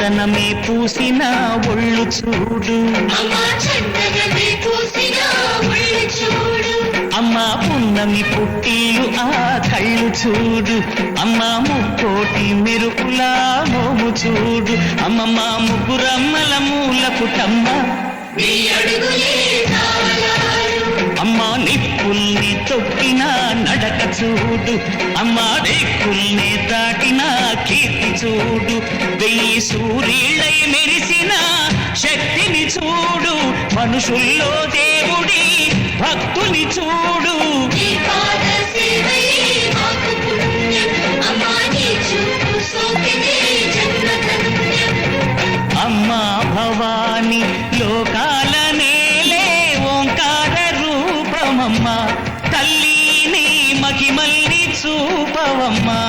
చందనమే పూసిన ఒళ్ళు చూడు, అమ్మా పున్నమి పుట్టిలు ఆ కళ్ళు చూడు, అమ్మా ముక్కోటి మెరుపులా మోము చూడు, అమ్మమ్మ ముగ్గురమ్మల మూల పుటమ్మ అమ్మా నిప్పుల్ని తొక్కిన నడక చూడు, అమ్మా రేకుల్ని దాటిన కీర్తి చూడు, 1000 సూర్యులై మెరిసిన శక్తిని చూడు, మనుషుల్లో దేవుడి భక్తుని చూడు. అమ్మా భవాని లోకాల నేలే ఓంకార రూపమమ్మా, తల్లిని మహిమల్ని చూపవమ్మా.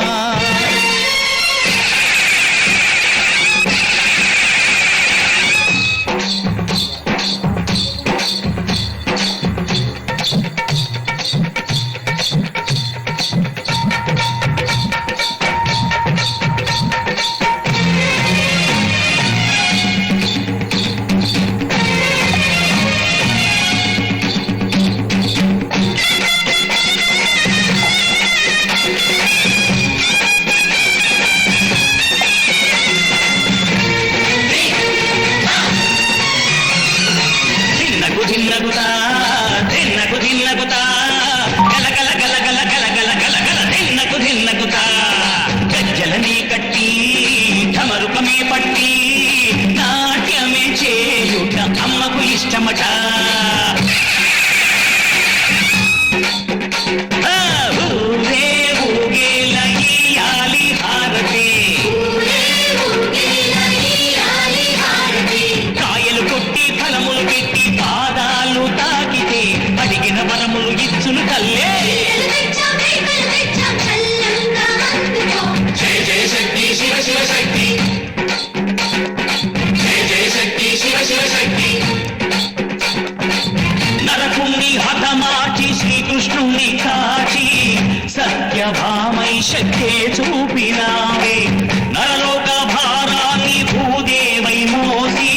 గజ్జలని కట్టి ఢమరుకమే పట్టి నాట్యమే చేయుట అమ్మకు ఇష్టమట. ఊరే ఊగేల ఇయ్యాలి హారతి, కాయలు కొట్టి ఫలములు పెట్టి పాదాలు తాకితే అడిగిన వరములు ఇచ్చును తల్లే. జయ జయ శక్తి శివ శివ శక్తి, జయ జయ శక్తి శివ శివ శక్తి. నరకుణ్ణి హతమార్చి శ్రీకృష్ణుణ్ణి కాచి సత్యభామై శక్తే చూపినావే, నరలోక భారాన్ని భూదేవై మోసి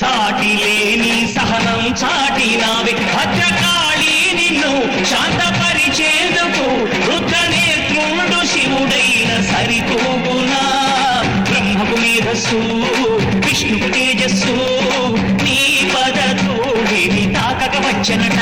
సాటి లేని సహనం చాటినావే. భద్రకాళి నిన్ను శాంతపరిచేందుకు రుద్రనేత్రుడు శివుడైన సరితూగునా. బ్రహ్మకు మేధస్సు విష్ణుకు తేజస్సు నీ పద ధూళిని తాకక వచ్చనట.